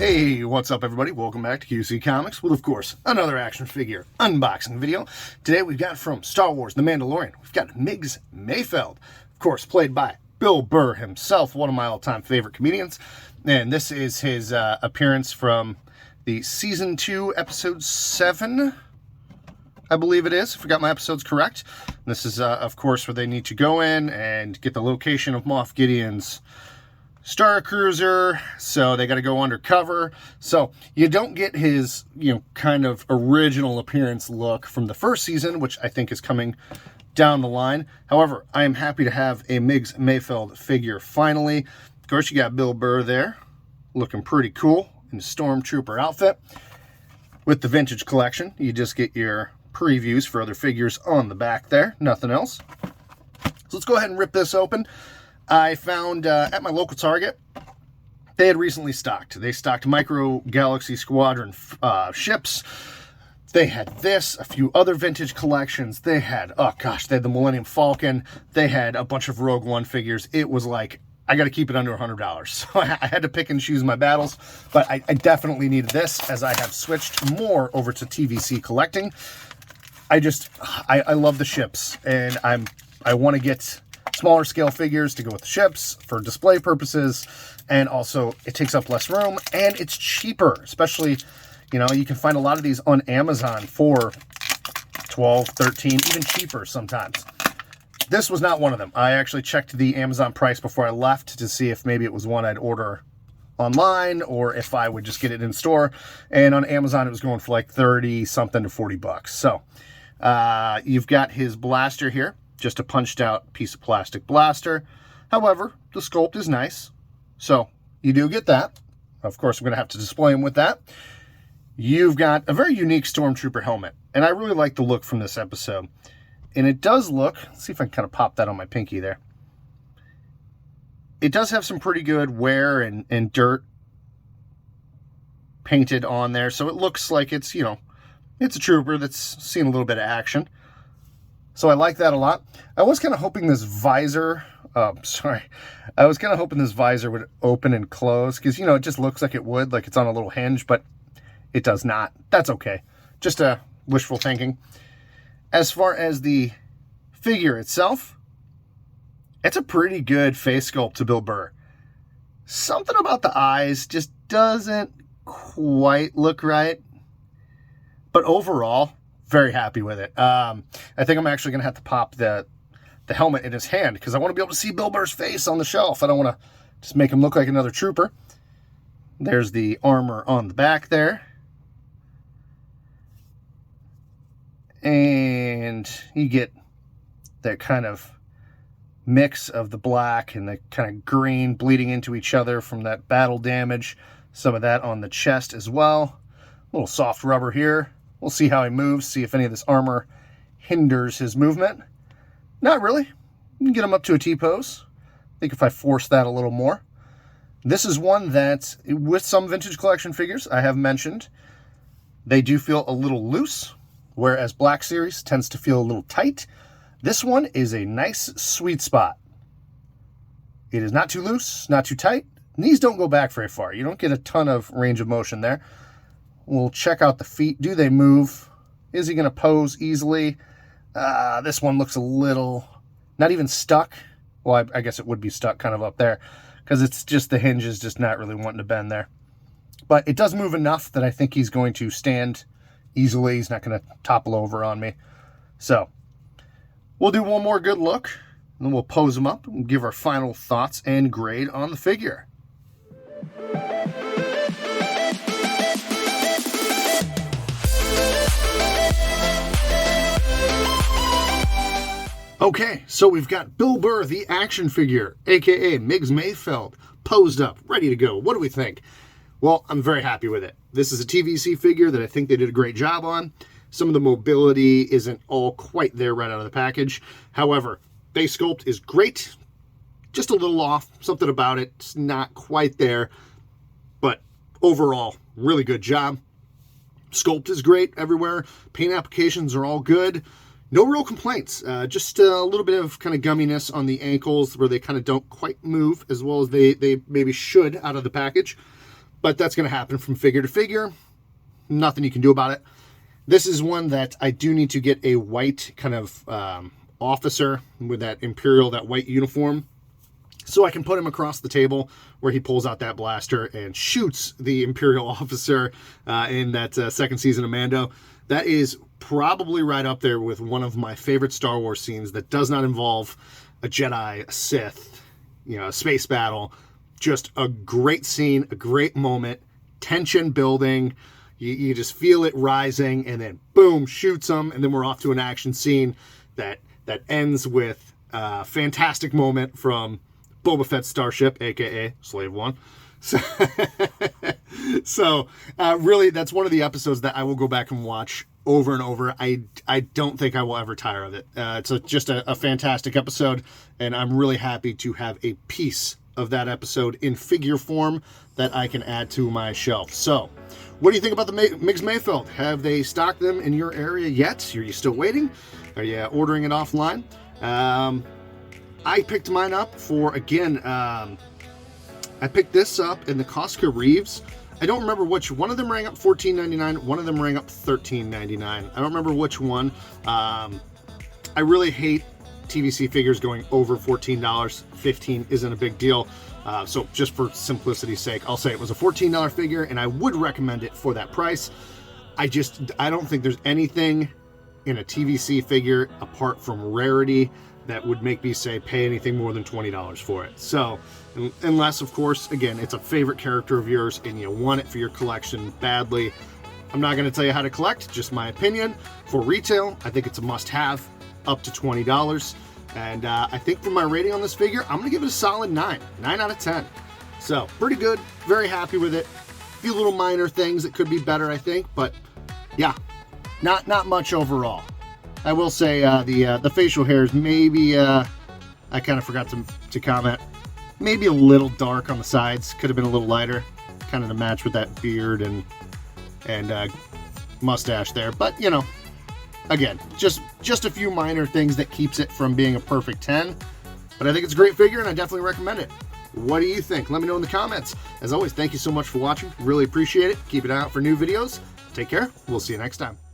Hey, what's up everybody? Welcome back to QC Comics with, of course, another action figure unboxing video. Today we've got from Star Wars The Mandalorian, we've got Migs Mayfeld, of course played by BillBurr himself, one of my all-time favorite comedians. And this is his appearance from the Season 2, Episode 7, I believe it is, if I got my episodes correct. This is, of course, where they need to go in and get the location of Moff Gideon's Star Cruiser, so they got to go undercover. So you don't get his, kind of original appearance look from the first season, which I think is coming down the line. However, I am happy to have a Migs Mayfeld figure finally. Of course, you got BillBurr there, looking pretty cool in a Stormtrooper outfit. With the vintage collection, you just get your previews for other figures on the back there, nothing else. So let's go ahead and rip this open. I found at my local Target, they had recently stocked. They stocked Micro Galaxy Squadron ships. They had this, a few other vintage collections. They had, they had the Millennium Falcon. They had a bunch of Rogue One figures. It was like, I got to keep it under $100. So I had to pick and choose my battles. But I definitely needed this, as I have switched more over to TVC collecting. I love the ships, and I want to get smaller scale figures to go with the ships for display purposes, and also it takes up less room and it's cheaper. Especially, you can find a lot of these on Amazon for $12, $13, even cheaper sometimes. This was not one of them. I actually checked the Amazon price before I left to see if maybe it was one I'd order online or if I would just get it in store, and on Amazon it was going for like 30 something to 40 bucks. So you've got his blaster here, just a punched out piece of plastic blaster. However, the sculpt is nice, so you do get that. Of course, I'm going to have to display him with that. You've got a very unique Stormtrooper helmet, and I really like the look from this episode. And it does look, let's see if I can kind of pop that on my pinky there. It does have some pretty good wear and dirt painted on there, so it looks like it's, it's a trooper that's seen a little bit of action. So I like that a lot. I was kind of hoping this visor, I was kind of hoping this visor would open and close, because, it just looks like it would, like it's on a little hinge, but it does not. That's okay. Just wishful thinking. As far as the figure itself, it's a pretty good face sculpt to BillBurr. Something about the eyes just doesn't quite look right, but overall, very happy with it. I think I'm actually going to have to pop the helmet in his hand, because I want to be able to see BillBurr's face on the shelf. I don't want to just make him look like another trooper. There's the armor on the back there. And you get that kind of mix of the black and the kind of green bleeding into each other from that battle damage. Some of that on the chest as well. A little soft rubber here. We'll see how he moves, see if any of this armor hinders his movement. Not really. You can get him up to a T-pose. I think if I force that a little more. This is one that, with some vintage collection figures, I have mentioned, they do feel a little loose, whereas Black Series tends to feel a little tight. This one is a nice sweet spot. It is not too loose, not too tight. Knees don't go back very far. You don't get a ton of range of motion there. We'll check out the feet. Do they move? Is he going to pose easily? This one looks a little, not even stuck. Well, I guess it would be stuck kind of up there, because it's just the hinge is just not really wanting to bend there. But it does move enough that I think he's going to stand easily. He's not going to topple over on me. So we'll do one more good look, and then we'll pose him up and give our final thoughts and grade on the figure. Okay, so we've got BillBurr, the action figure, aka Migs Mayfeld, posed up, ready to go. What do we think? Well, I'm very happy with it. This is a TVC figure that I think they did a great job on. Some of the mobility isn't all quite there right out of the package. However, base sculpt is great. Just a little off. Something about it's not quite there. But overall, really good job. Sculpt is great everywhere. Paint applications are all good. No real complaints, just a little bit of kind of gumminess on the ankles where they kind of don't quite move as well as they maybe should out of the package. but that's going to happen from figure to figure. Nothing you can do about it. This is one that I do need to get a white kind of officer with that Imperial, that white uniform, so I can put him across the table where he pulls out that blaster and shoots the Imperial officer in that second season of Mando. That is probably right up there with one of my favorite Star Wars scenes that does not involve a Jedi, a Sith, you know, a space battle. Just a great scene, a great moment, tension building. You just feel it rising, and then boom, shoots him, and then we're off to an action scene that ends with a fantastic moment from Boba Fett's starship, aka Slave One. So really, that's one of the episodes that I will go back and watch over and over. I don't think I will ever tire of it. It's just a fantastic episode, and I'm really happy to have a piece of that episode in figure form that I can add to my shelf. So, what do you think about the Migs Mayfeld? Have they stocked them in your area yet? Are you still waiting? Are you ordering it offline? I picked mine up for, again, I picked this up in the Costco Reeves. I don't remember which one of them rang up $14.99. One of them rang up $13.99. I don't remember which one. I really hate TVC figures going over $14. $15 isn't a big deal. So just for simplicity's sake, I'll say it was a $14 figure, and I would recommend it for that price. I don't think there's anything in a TVC figure apart from rarity that would make me say pay anything more than $20 for it. So unless, of course, again, it's a favorite character of yours and you want it for your collection badly, I'm not going to tell you how to collect, just my opinion. For retail, I think it's a must-have, up to $20. And I think for my rating on this figure, I'm going to give it a solid 9 out of 10. So pretty good, very happy with it. A few little minor things that could be better, I think, but yeah, not much overall. I will say the facial hairs, maybe, I kind of forgot to comment, maybe a little dark on the sides. Could have been a little lighter, kind of to match with that beard and mustache there. But, you know, again, just a few minor things that keeps it from being a perfect 10. But I think it's a great figure, and I definitely recommend it. What do you think? Let me know in the comments. As always, thank you so much for watching. Really appreciate it. Keep an eye out for new videos. Take care. We'll see you next time.